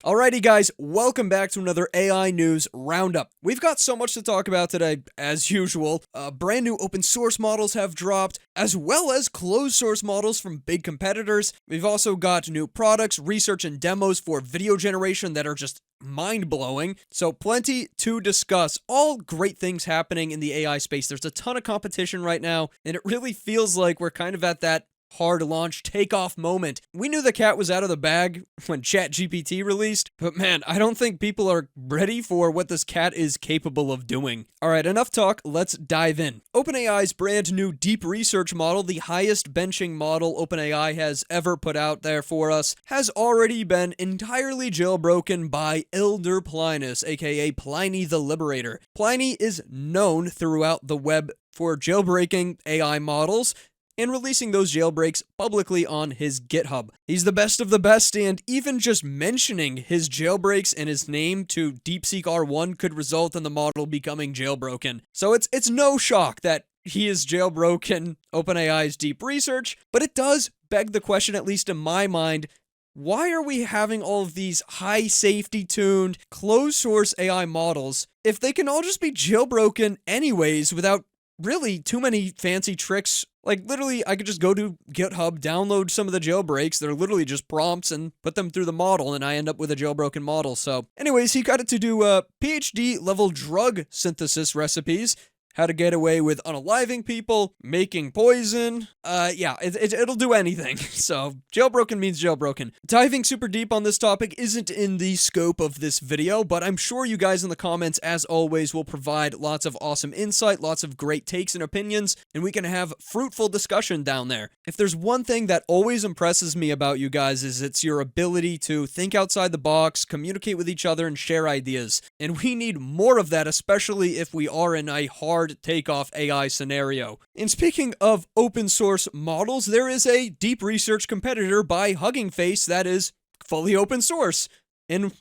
Alrighty guys, welcome back to another AI News Roundup. We've got so much to talk about today, as usual. Brand new open source models have dropped, as well as closed source models from big competitors. We've also got new products, research, and demos for video generation that are just mind-blowing. So plenty to discuss. All great things happening in the AI space. There's a ton of competition right now, and it really feels like we're kind of at that hard launch takeoff moment. We knew the cat was out of the bag when ChatGPT released, but man, I don't think people are ready for what this cat is capable of doing. Alright, enough talk, let's dive in. OpenAI's brand new deep research model, the highest benching model OpenAI has ever put out there for us, has already been entirely jailbroken by Elder Plynus, aka Pliny the Liberator. Pliny is known throughout the web for jailbreaking AI models and releasing those jailbreaks publicly on his GitHub. He's the best of the best, and even just mentioning his jailbreaks and his name to DeepSeek R1 could result in the model becoming jailbroken. So it's no shock that he is jailbroken OpenAI's deep research, but it does beg the question, at least in my mind, why are we having all of these high safety tuned, closed source AI models if they can all just be jailbroken anyways without really too many fancy tricks? Like, literally, I could just go to GitHub, download some of the jailbreaks. They're literally just prompts and put them through the model, and I end up with a jailbroken model. So anyways, he got it to do PhD level drug synthesis recipes, how to get away with unaliving people, making poison. Yeah, it'll do anything. So jailbroken means jailbroken. Diving super deep on this topic isn't in the scope of this video, but I'm sure you guys in the comments, as always, will provide lots of awesome insight, lots of great takes and opinions, and we can have fruitful discussion down there. If there's one thing that always impresses me about you guys, is it's your ability to think outside the box, communicate with each other, and share ideas. And we need more of that, especially if we are in a hard takeoff AI scenario. And speaking of open source models, there is a deep research competitor by Hugging Face that is fully open source and,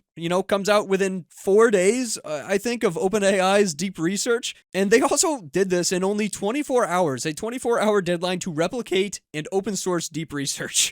comes out within 4 days, I think, of OpenAI's deep research. And they also did this in only 24 hours, a 24-hour deadline to replicate and open source deep research.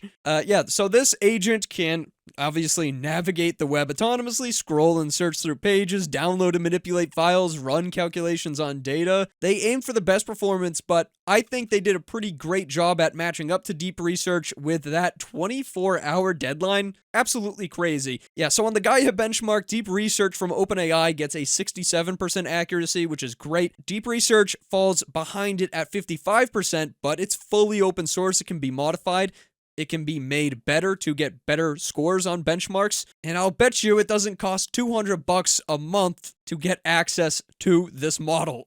So this agent can obviously navigate the web autonomously, scroll and search through pages, download and manipulate files, run calculations on data. They aim for the best performance, but I think they did a pretty great job at matching up to deep research with that 24-hour deadline. Absolutely crazy. Yeah, so on the Gaia benchmark, deep research from OpenAI gets a 67% accuracy, which is great. Deep research falls behind it at 55%, but it's fully open source. It can be modified. It can be made better to get better scores on benchmarks, and I'll bet you it doesn't cost $200 a month to get access to this model.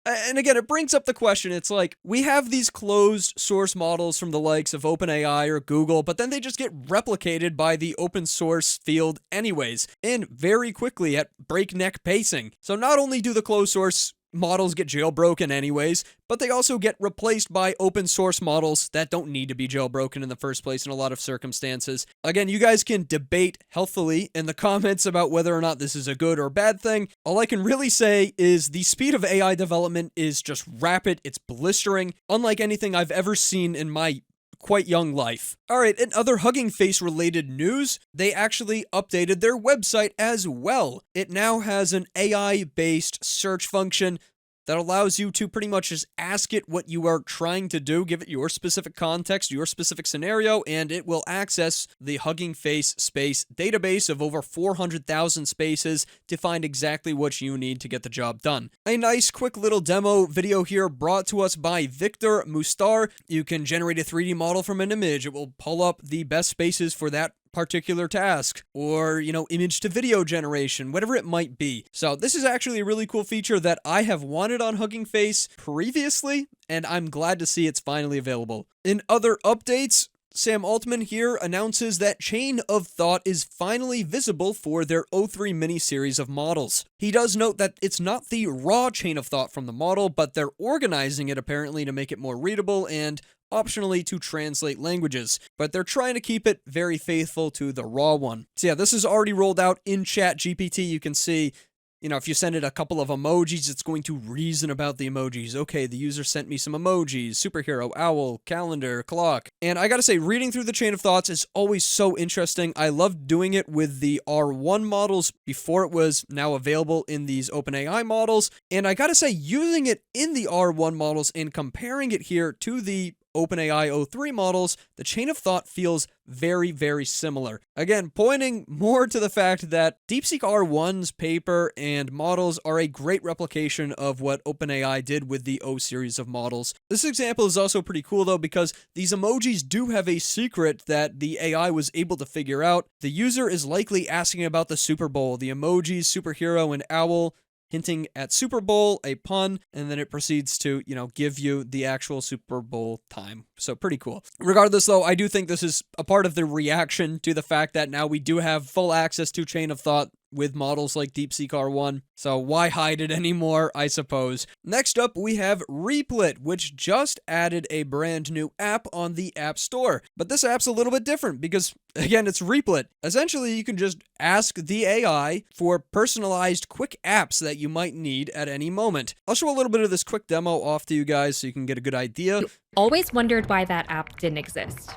And again, it brings up the question, it's like, we have these closed source models from the likes of OpenAI or Google, but then they just get replicated by the open source field anyways, and very quickly at breakneck pacing. So not only do the closed source models get jailbroken anyways, but they also get replaced by open source models that don't need to be jailbroken in the first place in a lot of circumstances. Again, you guys can debate healthily in the comments about whether or not this is a good or bad thing. All I can really say is the speed of AI development is just rapid, it's blistering, unlike anything I've ever seen in my quite young life. Alright, in other Hugging Face related news, they actually updated their website as well. It now has an AI-based search function that allows you to pretty much just ask it what you are trying to do, give it your specific context, your specific scenario, and it will access the Hugging Face space database of over 400,000 spaces to find exactly what you need to get the job done. A nice quick little demo video here brought to us by Victor Mustar. You can generate a 3D model from an image. It will pull up the best spaces for that particular task, or, image to video generation, whatever it might be. So this is actually a really cool feature that I have wanted on Hugging Face previously, and I'm glad to see it's finally available. In other updates, Sam Altman here announces that Chain of Thought is finally visible for their O3 mini-series of models. He does note that it's not the raw chain of thought from the model, but they're organizing it apparently to make it more readable and optionally to translate languages, but they're trying to keep it very faithful to the raw one. So yeah, this is already rolled out in ChatGPT. You can see if you send it a couple of emojis, it's going to reason about the emojis. Okay, the user sent me some emojis, superhero, owl, calendar, clock. And I gotta say, reading through the chain of thoughts is always so interesting. I loved doing it with the R1 models before it was now available in these OpenAI models. And I gotta say, using it in the R1 models and comparing it here to the OpenAI O3 models, the chain of thought feels very, very similar. Again, pointing more to the fact that DeepSeek R1's paper and models are a great replication of what OpenAI did with the O series of models. This example is also pretty cool though, because these emojis do have a secret that the AI was able to figure out. The user is likely asking about the Super Bowl, the emojis, superhero, and owl, hinting at Super Bowl, a pun, and then it proceeds to, give you the actual Super Bowl time. So pretty cool. Regardless though, I do think this is a part of the reaction to the fact that now we do have full access to chain of thought with models like DeepSeek R1, so why hide it anymore, I suppose. Next up, we have Replit, which just added a brand new app on the App Store. But this app's a little bit different because, again, it's Replit. Essentially, you can just ask the AI for personalized quick apps that you might need at any moment. I'll show a little bit of this quick demo off to you guys so you can get a good idea. Always wondered why that app didn't exist.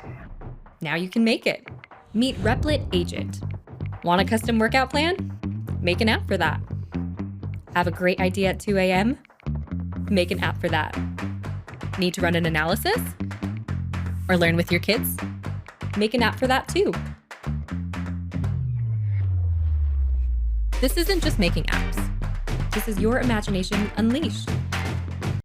Now you can make it. Meet Repl.it Agent. Want a custom workout plan? Make an app for that. Have a great idea at 2 a.m.? Make an app for that. Need to run an analysis? Or learn with your kids? Make an app for that too. This isn't just making apps. This is your imagination unleashed.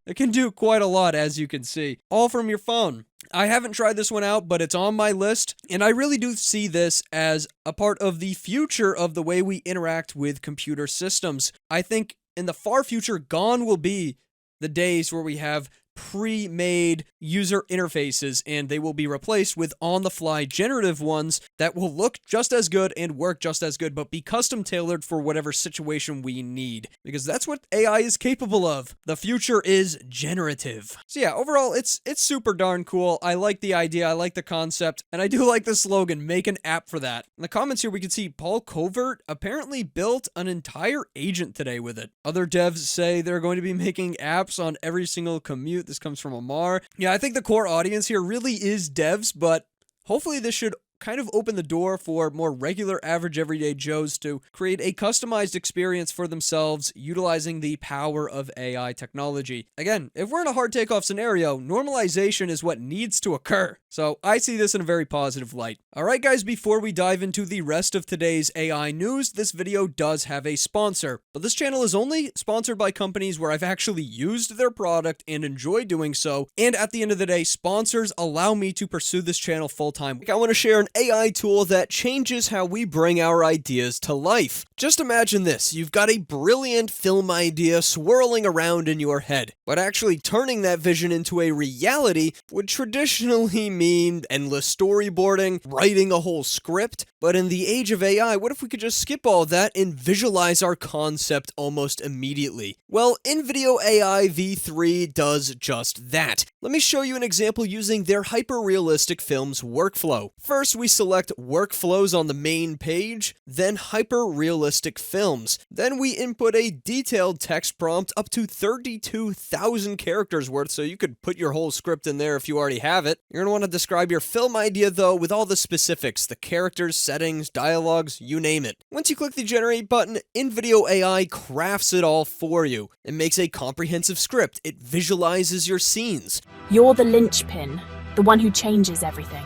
It can do quite a lot, as you can see, all from your phone. I haven't tried this one out, but it's on my list, and I really do see this as a part of the future of the way we interact with computer systems. I think in the far future, gone will be the days where we have pre-made user interfaces, and they will be replaced with on-the-fly generative ones that will look just as good and work just as good, but be custom tailored for whatever situation we need, because that's what AI is capable of. The future is generative. So yeah, overall, it's super darn cool. I like the idea, I like the concept, and I do like the slogan, make an app for that. In the comments here, we can see Paul Covert apparently built an entire agent today with it. Other devs say they're going to be making apps on every single commute. This comes from Amar. Yeah, I think the core audience here really is devs, but hopefully this should kind of open the door for more regular, average, everyday Joes to create a customized experience for themselves utilizing the power of AI technology. Again, if we're in a hard takeoff scenario, normalization is what needs to occur. So I see this in a very positive light. Alright guys, before we dive into the rest of today's AI news, this video does have a sponsor. But this channel is only sponsored by companies where I've actually used their product and enjoy doing so. And at the end of the day, sponsors allow me to pursue this channel full time. I want to share an AI tool that changes how we bring our ideas to life. Just imagine this, you've got a brilliant film idea swirling around in your head, but actually turning that vision into a reality would traditionally mean endless storyboarding, writing a whole script. But in the age of AI, what if we could just skip all that and visualize our concept almost immediately? Well, InVideo AI V3 does just that. Let me show you an example using their hyper-realistic films workflow. First, we select workflows on the main page, then hyper-realistic films. Then we input a detailed text prompt up to 32,000 characters worth, so you could put your whole script in there if you already have it. You're going to want to describe your film idea though with all the specifics, the characters, settings, dialogues, you name it. Once you click the generate button, InVideo AI crafts it all for you. It makes a comprehensive script. It visualizes your scenes. You're the linchpin, the one who changes everything.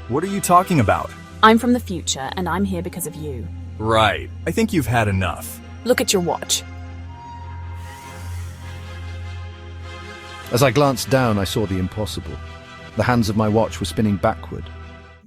What are you talking about? I'm from the future, and I'm here because of you. Right. I think you've had enough. Look at your watch. As I glanced down, I saw the impossible. The hands of my watch were spinning backward.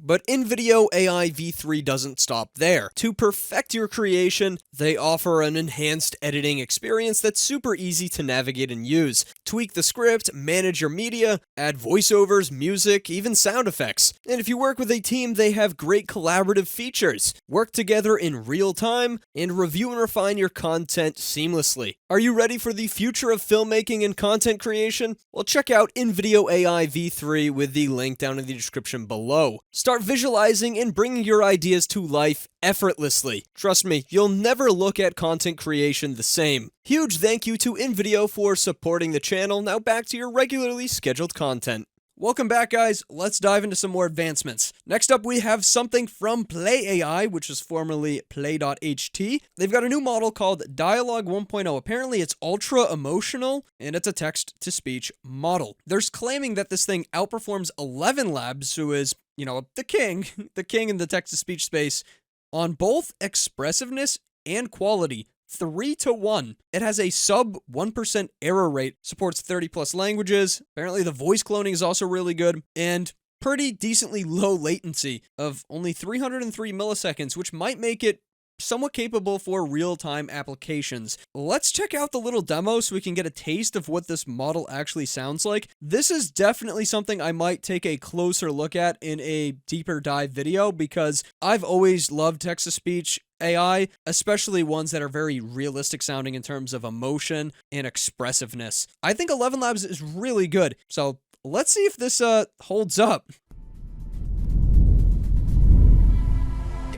But InVideo AI V3 doesn't stop there. To perfect your creation, they offer an enhanced editing experience that's super easy to navigate and use. Tweak the script, manage your media, add voiceovers, music, even sound effects. And if you work with a team, they have great collaborative features. Work together in real time, and review and refine your content seamlessly. Are you ready for the future of filmmaking and content creation? Well, check out InVideo AI V3 with the link down in the description below. Start Start visualizing and bringing your ideas to life effortlessly. Trust me, you'll never look at content creation the same. Huge thank you to InVideo for supporting the channel. Now back to your regularly scheduled content. Welcome back, guys. Let's dive into some more advancements. Next up, we have something from Play.ai, which is formerly Play.ht. They've got a new model called Dialogue 1.0. Apparently, it's ultra emotional, and it's a text-to-speech model. There's claiming that this thing outperforms 11 Labs, who is, the king in the text-to-speech space, on both expressiveness and quality. 3-to-1. It has a sub 1% error rate, supports 30 plus languages. Apparently the voice cloning is also really good, and pretty decently low latency of only 303 milliseconds, which might make it somewhat capable for real-time applications. Let's check out the little demo so we can get a taste of what this model actually sounds like. This is definitely something I might take a closer look at in a deeper dive video, because I've always loved text-to-speech AI, especially ones that are very realistic sounding in terms of emotion and expressiveness. I think 11 Labs is really good, so let's see if this holds up.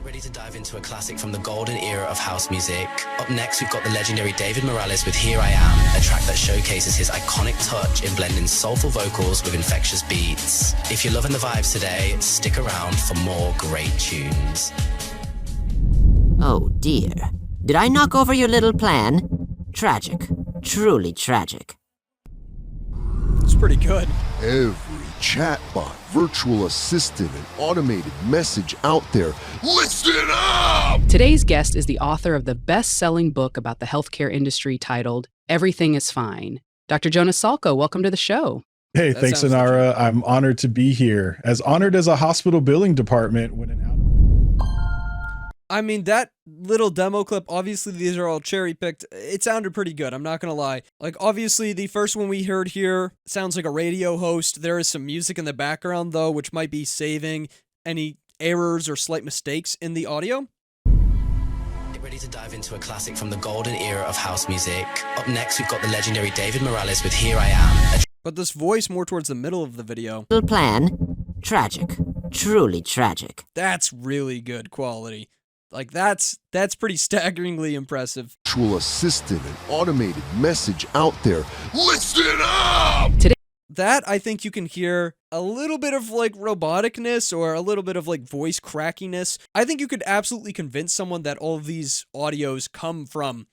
Ready to dive into a classic from the golden era of house music. Up next, we've got the legendary David Morales with Here I Am, a track that showcases his iconic touch in blending soulful vocals with infectious beats. If you're loving the vibes today, stick around for more great tunes. Oh dear. Did I knock over your little plan? Tragic. Truly tragic. It's pretty good. Every chatbot, virtual assistant, and automated message out there. Listen up! Today's guest is the author of the best-selling book about the healthcare industry titled Everything is Fine. Dr. Jonas Salko, welcome to the show. Hey, thanks, Anara. I'm honored to be here. As honored as a hospital billing department when an out. I mean, that little demo clip, obviously these are all cherry-picked. It sounded pretty good, I'm not gonna lie. Like, obviously, the first one we heard here sounds like a radio host. There is some music in the background, though, which might be saving any errors or slight mistakes in the audio. Get ready to dive into a classic from the golden era of house music. Up next, we've got the legendary David Morales with Here I Am. But this voice more towards the middle of the video. Little plan. Tragic. Truly tragic. That's really good quality. Like, that's pretty staggeringly impressive. Virtual assistant, and automated message out there. Listen up! That, I think you can hear a little bit of, like, roboticness or a little bit of, like, voice crackiness. I think you could absolutely convince someone that all of these audios come from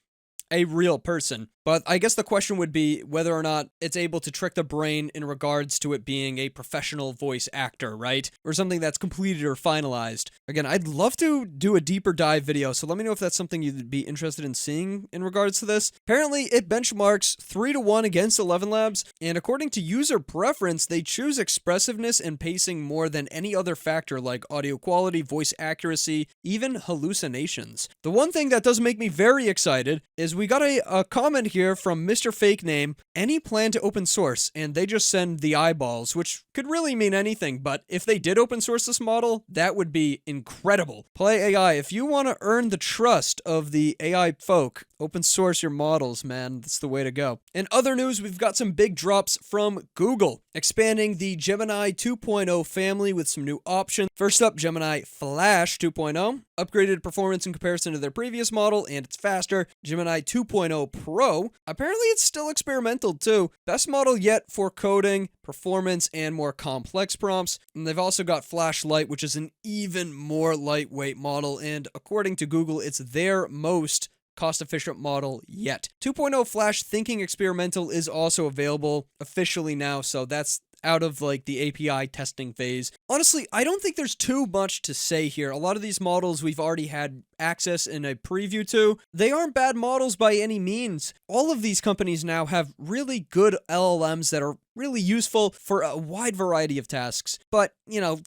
a real person. But I guess the question would be whether or not it's able to trick the brain in regards to it being a professional voice actor, right? Or something that's completed or finalized. Again, I'd love to do a deeper dive video, so let me know if that's something you'd be interested in seeing in regards to this. Apparently, it benchmarks 3-to-1 against 11 Labs, and according to user preference, they choose expressiveness and pacing more than any other factor like audio quality, voice accuracy, even hallucinations. The one thing that does make me very excited is we got a comment here from Mr. Fake Name, any plan to open source, and they just send the eyeballs, which could really mean anything, but if they did open source this model, that would be incredible. Play.ai, if you want to earn the trust of the AI folk, open source your models, man. That's the way to go. In other news, we've got some big drops from Google, expanding the Gemini 2.0 family with some new options. First up, Gemini Flash 2.0, upgraded performance in comparison to their previous model, and it's faster. Gemini 2.0 Pro, apparently it's still experimental too. Best model yet for coding, performance, and more complex prompts. And they've also got Flash Lite, which is an even more lightweight model, and according to Google, it's their most cost-efficient model yet. 2.0 Flash Thinking Experimental is also available officially now, so that's out of like the API testing phase. Honestly, I don't think there's too much to say here. A lot of these models we've already had access in a preview to. They aren't bad models by any means. All of these companies now have really good LLMs that are really useful for a wide variety of tasks. But,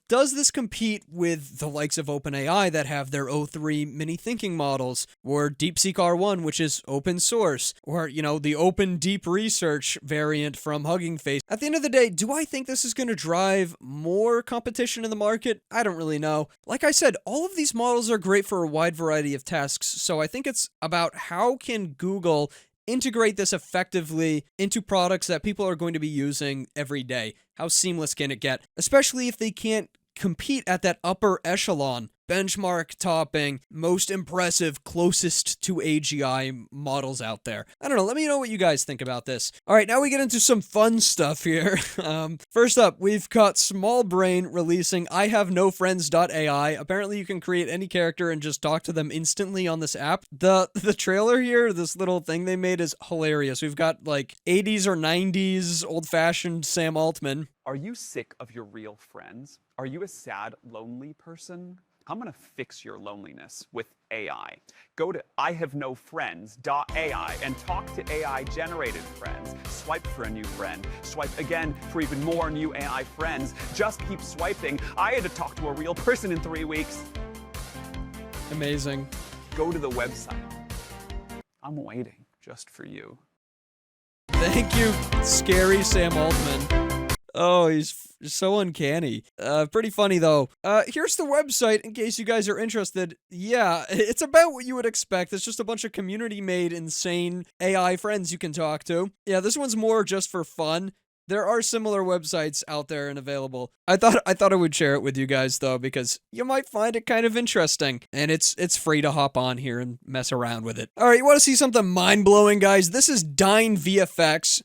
does this compete with the likes of OpenAI that have their O3 mini thinking models, or DeepSeek R1, which is open source, or, the Open Deep Research variant from Hugging Face? At the end of the day, do I think this is going to drive more competition in the market? I don't really know. Like I said, all of these models are great for a wide variety of tasks, so I think it's about how can Google integrate this effectively into products that people are going to be using every day. How seamless can it get? Especially if they can't compete at that upper echelon. Benchmark topping, most impressive, closest to AGI models out there. I don't know, let me know what you guys think about this. All right, now we get into some fun stuff here. First up, we've got Small Brain releasing IHaveNoFriends.ai. Apparently you can create any character and just talk to them instantly on this app. The trailer here, this little thing they made is hilarious. We've got like 80s or 90s old-fashioned Sam Altman. Are you sick of your real friends? Are you a sad, lonely person? I'm gonna fix your loneliness with AI. Go to IHaveNoFriends.ai and talk to AI-generated friends. Swipe for a new friend. Swipe again for even more new AI friends. Just keep swiping. I had to talk to a real person in 3 weeks. Amazing. Go to the website. I'm waiting just for you. Thank you, scary Sam Altman. Oh, he's so uncanny. Pretty funny, though. Here's the website, in case you guys are interested. Yeah, it's about what you would expect. It's just a bunch of community-made, insane AI friends you can talk to. Yeah, this one's more just for fun. There are similar websites out there and available. I thought I would share it with you guys, though, because you might find it kind of interesting. And it's free to hop on here and mess around with it. All right, you want to see something mind-blowing, guys? This is DynVFX.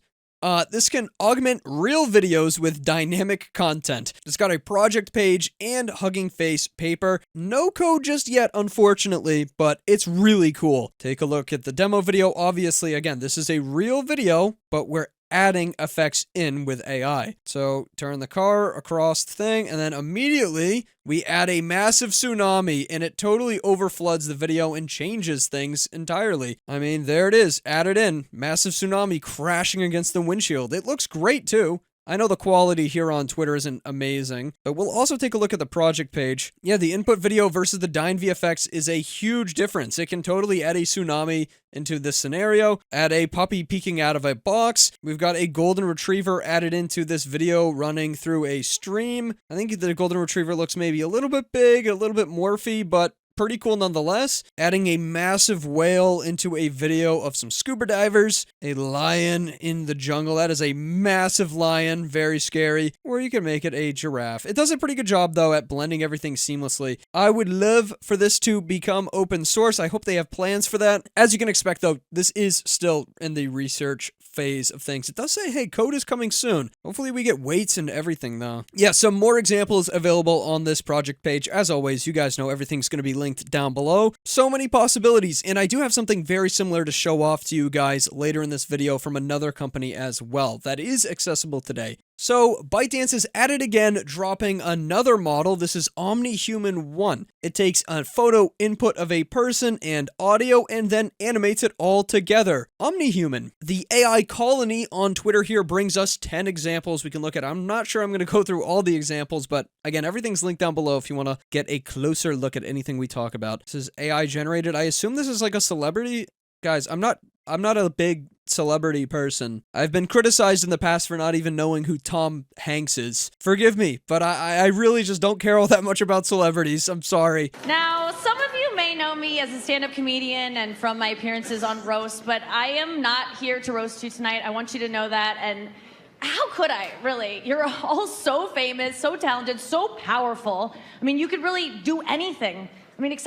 This can augment real videos with dynamic content. It's got a project page and Hugging Face paper. No code just yet, unfortunately, but it's really cool. Take a look at the demo video. Obviously, again, this is a real video, but we're adding effects in with AI. So turn the car across the thing, and then immediately we add a massive tsunami, and it totally overfloods the video and changes things entirely. I mean, there it is, added in. Massive tsunami crashing against the windshield. It looks great, too. I know the quality here on Twitter isn't amazing, but we'll also take a look at the project page. Yeah, the input video versus the DynVFX is a huge difference. It can totally add a tsunami into this scenario, add a puppy peeking out of a box. We've got a golden retriever added into this video running through a stream. I think the golden retriever looks maybe a little bit big, a little bit morphy, but pretty cool nonetheless. Adding a massive whale into a video of some scuba divers. A lion in the jungle. That is a massive lion. Very scary. Or you can make it a giraffe. It does a pretty good job, though, at blending everything seamlessly. I would love for this to become open source. I hope they have plans for that. As you can expect, though, this is still in the research phase of things. It does say, hey, code is coming soon. Hopefully we get weights and everything, though. Yeah, some more examples available on this project page. As always, you guys know everything's going to be linked down below. So many possibilities, and I do have something very similar to show off to you guys later in this video from another company as well that is accessible today. So, ByteDance is at it again, dropping another model. This is OmniHuman 1. It takes a photo input of a person and audio and then animates it all together. OmniHuman. The AI colony on Twitter here brings us 10 examples we can look at. I'm not sure I'm going to go through all the examples, but again, everything's linked down below if you want to get a closer look at anything we talk about. This is AI generated. I assume this is like a celebrity. Guys, I'm not a big celebrity person. I've been criticized in the past for not even knowing who Tom Hanks is. Forgive me, but I really just don't care all that much about celebrities. I'm sorry. Now, some of you may know me as a stand-up comedian and from my appearances on Roast, but I am not here to roast you tonight. I want you to know that, and how could I, really? You're all so famous, so talented, so powerful. I mean, you could really do anything. I mean,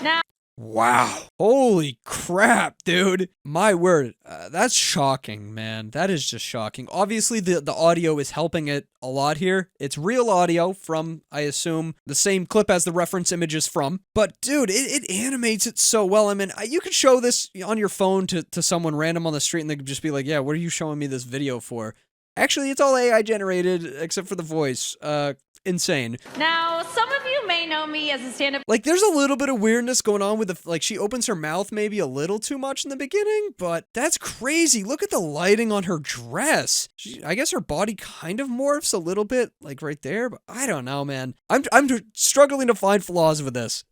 now... Wow. Holy crap, dude. My word. That's shocking, man. That is just shocking. Obviously, the audio is helping it a lot here. It's real audio from, I assume, the same clip as the reference image is from. But, dude, it animates it so well. I mean, you could show this on your phone to someone random on the street and they could just be like, yeah, what are you showing me this video for? Actually, it's all AI generated except for the voice. Insane. Now, some of you may know me as a stand-up... Like, there's a little bit of weirdness going on with the... Like, she opens her mouth maybe a little too much in the beginning, but that's crazy. Look at the lighting on her dress. I guess her body kind of morphs a little bit, like right there, but I don't know, man. I'm struggling to find flaws with this.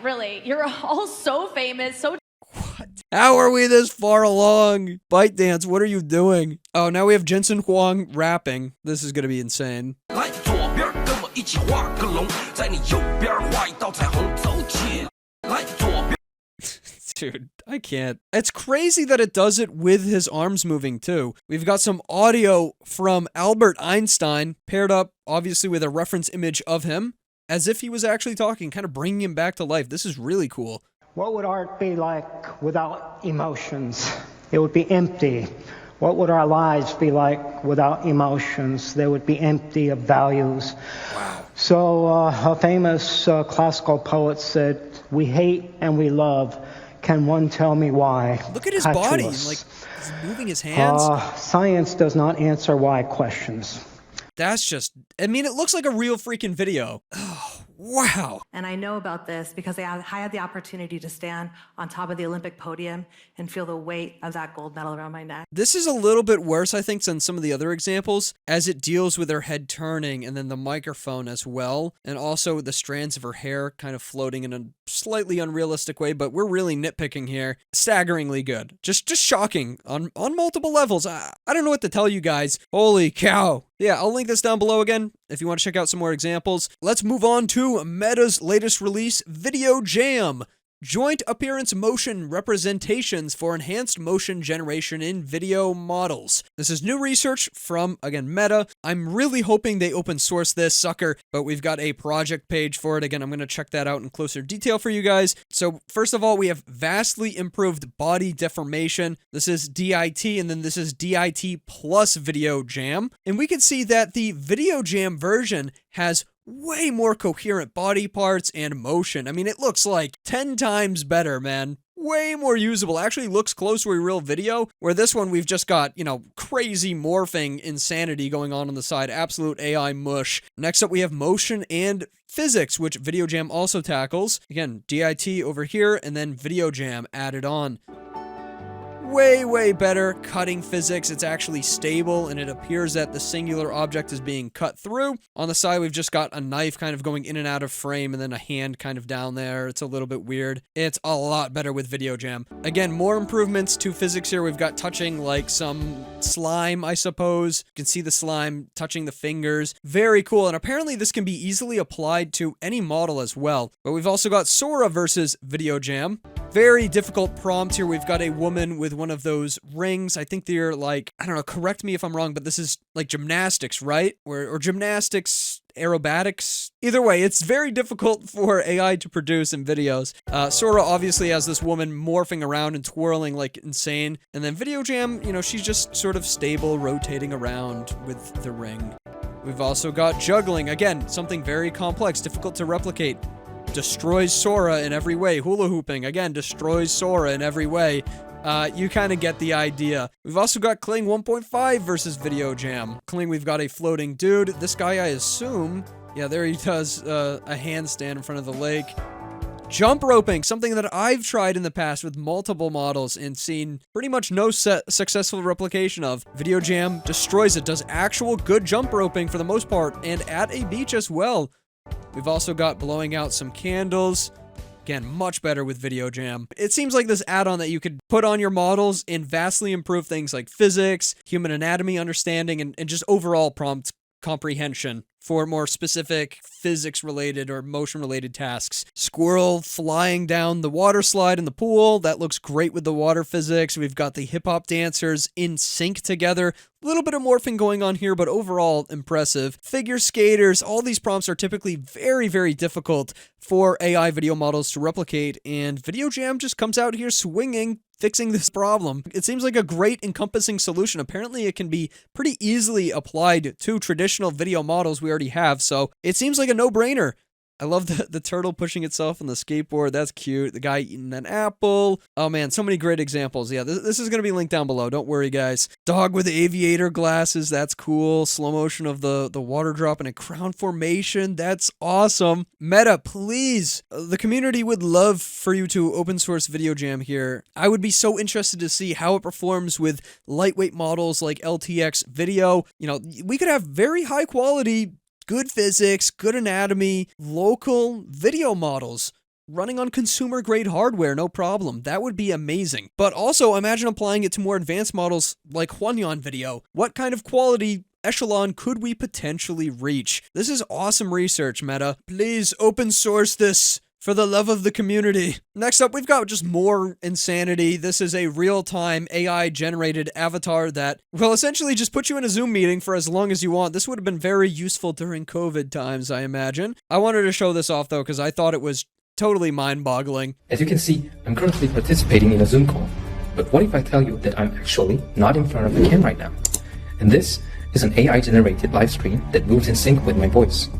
Really, you're all so famous, so... What? How are we this far along? ByteDance, what are you doing? Oh, now we have Jensen Huang rapping. This is gonna be insane. Dude, I can't. It's crazy that it does it with his arms moving too. We've got some audio from Albert Einstein paired up, obviously, with a reference image of him, as if he was actually talking, kind of bringing him back to life. This is really cool. What would art be like without emotions? It would be empty. What would our lives be like without emotions? They would be empty of values. Wow. So a famous classical poet said, "We hate and we love. Can one tell me why?" Look at his body, like he's moving his hands. Science does not answer why questions. That's just, I mean, it looks like a real freaking video. Oh, wow. And I know about this because I had the opportunity to stand on top of the Olympic podium and feel the weight of that gold medal around my neck. This is a little bit worse, I think, than some of the other examples, as it deals with her head turning and then the microphone as well, and also the strands of her hair kind of floating in a slightly unrealistic way, but we're really nitpicking here. Staggeringly good. Just shocking on multiple levels. I don't know what to tell you guys. Holy cow. Yeah, I'll link this down below again if you want to check out some more examples. Let's move on to Meta's latest release, VideoJam. Joint appearance motion representations for enhanced motion generation in video models. This is new research from, again, Meta. I'm really hoping they open source this sucker, but we've got a project page for it. Again, I'm going to check that out in closer detail for you guys. So first of all, we have vastly improved body deformation. This is DIT, and then this is DIT plus VideoJam. And we can see that the VideoJam version has way more coherent body parts and motion. I mean, it looks like 10 times better, man. Way more usable. Actually looks close to a real video, where this one we've just got, you know, crazy morphing insanity going on the side. Absolute AI mush. Next up, we have motion and physics, which VideoJam also tackles. Again, DIT over here, and then VideoJam added on. Way better cutting physics. It's actually stable, and it appears that the singular object is being cut through. On the side, we've just got a knife kind of going in and out of frame, and then a hand kind of down there. It's a little bit weird. It's a lot better with VideoJam. Again, more improvements to physics here. We've got touching like some slime, I suppose. You can see the slime touching the fingers. Very cool, and apparently this can be easily applied to any model as well. But we've also got Sora versus VideoJam. Very difficult prompt here. We've got a woman with one of those rings. I think they're like, I don't know, correct me if I'm wrong, but this is like gymnastics, right? Or gymnastics, aerobatics. Either way, it's very difficult for AI to produce in videos. Sora obviously has this woman morphing around and twirling like insane. And then VideoJam, you know, she's just sort of stable, rotating around with the ring. We've also got juggling. Again, something very complex, difficult to replicate. Destroys Sora in every way. Hula hooping, again, destroys Sora in every way. You kind of get the idea. We've also got Kling 1.5 versus VideoJam. Kling, we've got a floating dude. This guy, I assume, yeah, there he does a handstand in front of the lake. Jump roping, something that I've tried in the past with multiple models and seen pretty much no successful replication of. VideoJam destroys it, does actual good jump roping for the most part, and at a beach as well. We've also got blowing out some candles. Again, much better with VideoJam. It seems like this add-on that you could put on your models and vastly improve things like physics, human anatomy understanding, and just overall prompt comprehension for more specific physics-related or motion-related tasks. Squirrel flying down the water slide in the pool. That looks great with the water physics. We've got the hip-hop dancers in sync together. A little bit of morphing going on here, but overall impressive. Figure skaters. All these prompts are typically very difficult for AI video models to replicate, and VideoJam just comes out here swinging, fixing this problem. It seems like a great encompassing solution. Apparently it can be pretty easily applied to traditional video models we already have, so it seems like a no-brainer. I love the turtle pushing itself on the skateboard. That's cute. The guy eating an apple. Oh man, so many great examples. Yeah, this is going to be linked down below. Don't worry, guys. Dog with aviator glasses. That's cool. Slow motion of the water drop and a crown formation. That's awesome. Meta, please. The community would love for you to open source VideoJam here. I would be so interested to see how it performs with lightweight models like LTX video. You know, we could have very high quality, good physics, good anatomy, local video models running on consumer-grade hardware, no problem. That would be amazing. But also, imagine applying it to more advanced models like Huanyan video. What kind of quality echelon could we potentially reach? This is awesome research, Meta. Please open source this For the love of the community. Next up, we've got just more insanity. This is a real-time AI-generated avatar that will essentially just put you in a Zoom meeting for as long as you want. This would have been very useful during COVID times, I imagine. I wanted to show this off, though, because I thought it was totally mind-boggling. As you can see, I'm currently participating in a Zoom call. But what if I tell you that I'm actually not in front of the camera right now? And this is an AI-generated live stream that moves in sync with my voice.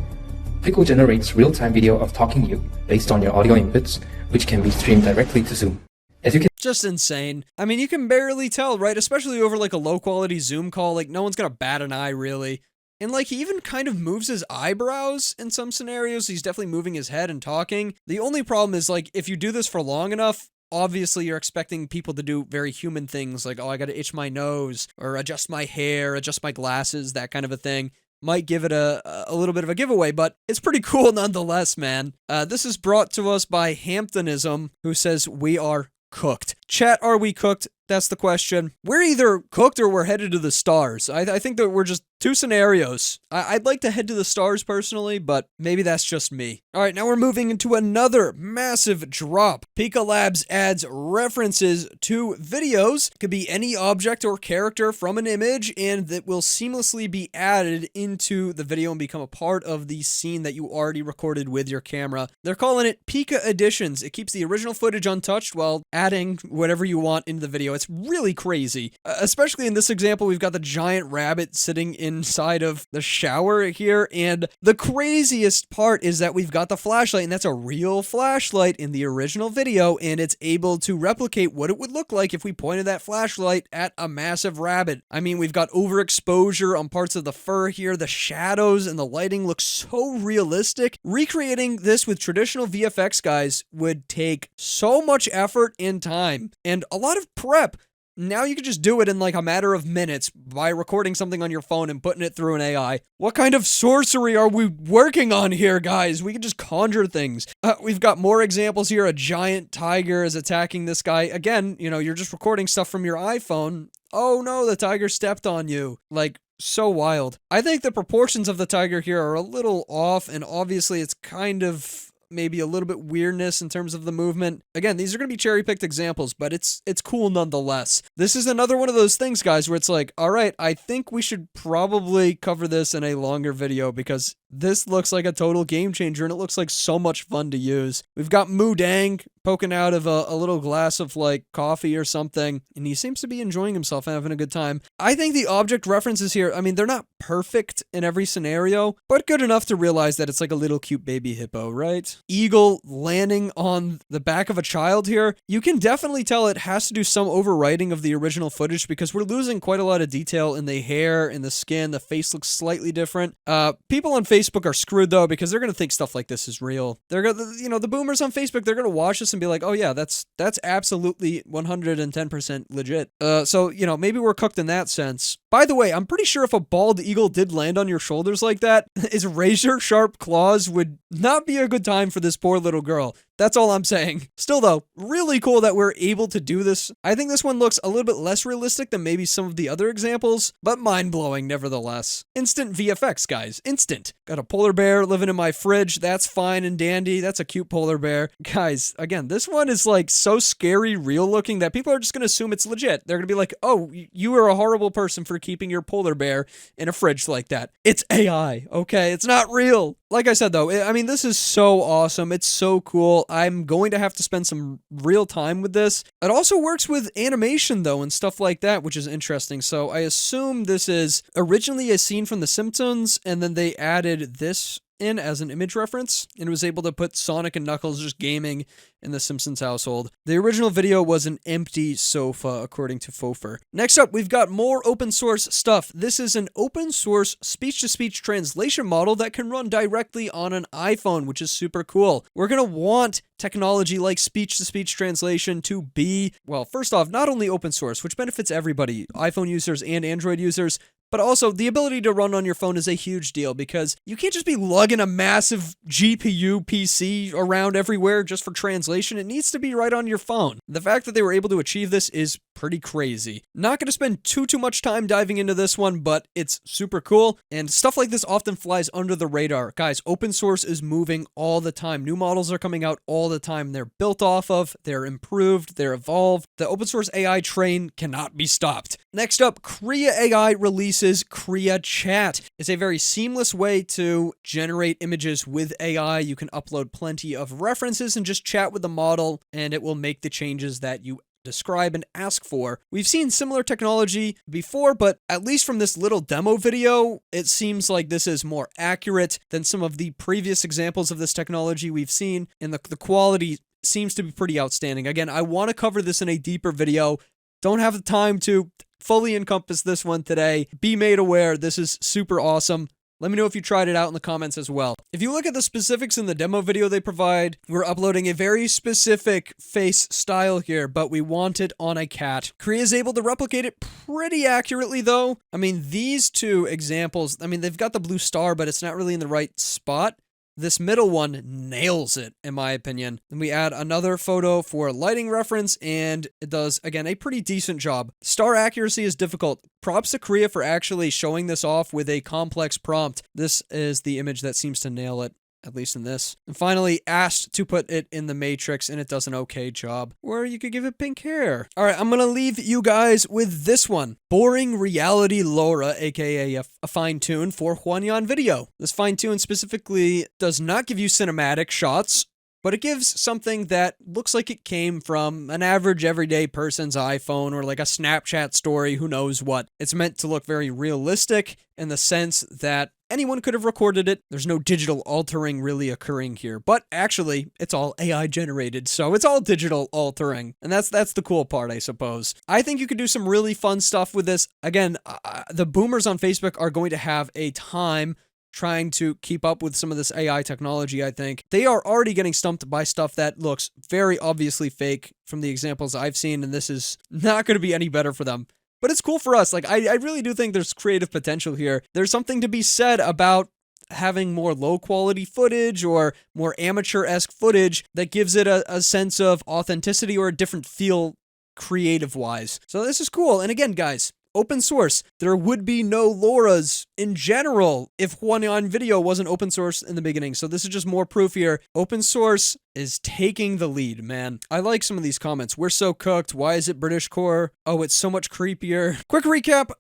Pickle generates real-time video of talking to you based on your audio inputs, which can be streamed directly to Zoom. As you can just insane. I mean, you can barely tell, right? Especially over like a low-quality Zoom call, like no one's gonna bat an eye, really. And like he even kind of moves his eyebrows in some scenarios. He's definitely moving his head and talking. The only problem is like if you do this for long enough, obviously you're expecting people to do very human things like, oh, I gotta itch my nose or adjust my hair, adjust my glasses, that kind of a thing. Might give it a little bit of a giveaway, but it's pretty cool nonetheless, man. This is brought to us by Hamptonism, who says, we are cooked. Chat, are we cooked? That's the question. We're either cooked or we're headed to the stars. I think that we're just two scenarios. I'd like to head to the stars personally, but maybe that's just me. All right, now we're moving into another massive drop. PikaLabs adds references to videos. Could be any object or character from an image, and that will seamlessly be added into the video and become a part of the scene that you already recorded with your camera. They're calling it Pikadditions. It keeps the original footage untouched while adding whatever you want into the video. It's really crazy. Especially in this example, we've got the giant rabbit sitting inside of the shower here, and the craziest part is that we've got the flashlight, and that's a real flashlight in the original video, and it's able to replicate what it would look like if we pointed that flashlight at a massive rabbit. I mean, we've got overexposure on parts of the fur here. The shadows and the lighting look so realistic. Recreating this with traditional VFX, guys, would take so much effort and time, and a lot of prep. Now you can just do it in like a matter of minutes by recording something on your phone and putting it through an AI. What kind of sorcery are we working on here, guys? We can just conjure things. We've got more examples here. A giant tiger is attacking this guy. Again, you know, you're just recording stuff from your iPhone. Oh no, the tiger stepped on you. Like, so wild. I think the proportions of the tiger here are a little off, and obviously it's kind of maybe a little bit weirdness in terms of the movement. Again, these are going to be cherry-picked examples, but it's cool nonetheless. This is another one of those things, guys, where it's like, all right, I think we should probably cover this in a longer video because this looks like a total game changer, and it looks like so much fun to use. We've got Moodang poking out of a little glass of, like, coffee or something, and he seems to be enjoying himself and having a good time. I think the object references here, I mean, they're not perfect in every scenario, but good enough to realize that it's like a little cute baby hippo, right? Eagle landing on the back of a child here. You can definitely tell it has to do some overwriting of the original footage because we're losing quite a lot of detail in the hair, in the skin. The face looks slightly different. People on Facebook are screwed though because they're gonna think stuff like this is real. They're gonna, you know, the boomers on Facebook, they're gonna watch this and be like, oh yeah, that's absolutely 110% legit. So, you know, maybe we're cooked in that sense. By the way, I'm pretty sure if a bald eagle did land on your shoulders like that, his razor sharp claws would not be a good time for this poor little girl. That's all I'm saying. Still though, really cool that we're able to do this. I think this one looks a little bit less realistic than maybe some of the other examples, but mind-blowing nevertheless. Instant VFX, guys. Instant. Got a polar bear living in my fridge. That's fine and dandy. That's a cute polar bear. Guys, again, this one is like so scary real looking that people are just going to assume it's legit. They're going to be like, oh, you are a horrible person for keeping your polar bear in a fridge like that. It's AI, okay? It's not real. Like I said though, I mean, this is so awesome. It's so cool. I'm going to have to spend some real time with this. It also works with animation though and stuff like that, which is interesting. So I assume this is originally a scene from The Simpsons, and then they added this in as an image reference, and was able to put Sonic and Knuckles just gaming in the Simpsons household. The original video was an empty sofa, according to Fofer. Next up, we've got more open source stuff. This is an open source speech-to-speech translation model that can run directly on an iPhone, which is super cool. We're gonna want technology like speech-to-speech translation to be, well, first off, not only open source, which benefits everybody, iPhone users and Android users, but also the ability to run on your phone is a huge deal because you can't just be lugging a massive GPU PC around everywhere just for translation. It needs to be right on your phone. The fact that they were able to achieve this is pretty crazy. Not going to spend too much time diving into this one, but it's super cool, and stuff like this often flies under the radar. Guys, open source is moving all the time. New models are coming out all the time. They're built off of, they're improved, they're evolved. The open source AI train cannot be stopped. Next up, KREA AI releases KREA Chat. It's a very seamless way to generate images with AI. You can upload plenty of references and just chat with the model, and it will make the changes that you describe and ask for. We've seen similar technology before, but at least from this little demo video, it seems like this is more accurate than some of the previous examples of this technology we've seen, and the quality seems to be pretty outstanding. Again, I want to cover this in a deeper video. Don't have the time to fully encompass this one today. Be made aware, this is super awesome. Let me know if you tried it out in the comments as well. If you look at the specifics in the demo video they provide, we're uploading a very specific face style here, but we want it on a cat. KREA is able to replicate it pretty accurately though. I mean, these two examples, I mean, they've got the blue star, but it's not really in the right spot. This middle one nails it, in my opinion. Then we add another photo for lighting reference, and it does, again, a pretty decent job. Star accuracy is difficult. Props to KREA for actually showing this off with a complex prompt. This is the image that seems to nail it, at least in this. And finally, asked to put it in the matrix, and it does an okay job. Or you could give it pink hair. All right, I'm going to leave you guys with this one. Boring Reality Lora, aka a fine-tune for Huanyan Video. This fine-tune specifically does not give you cinematic shots, but it gives something that looks like it came from an average everyday person's iPhone or like a Snapchat story, who knows what. It's meant to look very realistic in the sense that anyone could have recorded it. There's no digital altering really occurring here, but actually it's all AI generated, so it's all digital altering, and that's the cool part, I suppose. I think you could do some really fun stuff with this. Again, the boomers on Facebook are going to have a time trying to keep up with some of this AI technology, I think. They are already getting stumped by stuff that looks very obviously fake from the examples I've seen, and this is not going to be any better for them. But it's cool for us. Like, I really do think there's creative potential here. There's something to be said about having more low-quality footage or more amateur-esque footage that gives it a sense of authenticity or a different feel creative-wise. So this is cool. And again, guys, open source. There would be no Loras in general if Huanyan Video wasn't open source in the beginning. So this is just more proof here. Open source is taking the lead, man. I like some of these comments. We're so cooked. Why is it British core? Oh, it's so much creepier. Quick recap.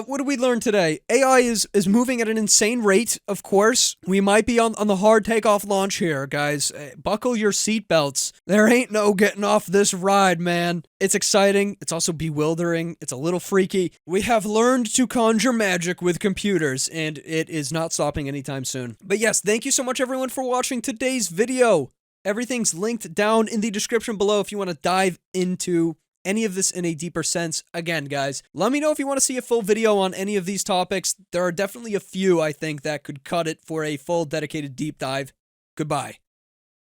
What did we learn today? AI is moving at an insane rate, of course. We might be on the hard takeoff launch here, guys. Buckle your seatbelts. There ain't no getting off this ride, man. It's exciting. It's also bewildering. It's a little freaky. We have learned to conjure magic with computers, and it is not stopping anytime soon. But yes, thank you so much, everyone, for watching today's video. Everything's linked down in the description below if you want to dive into any of this in a deeper sense. Again, guys, let me know if you want to see a full video on any of these topics. There are definitely a few, I think, that could cut it for a full dedicated deep dive. Goodbye.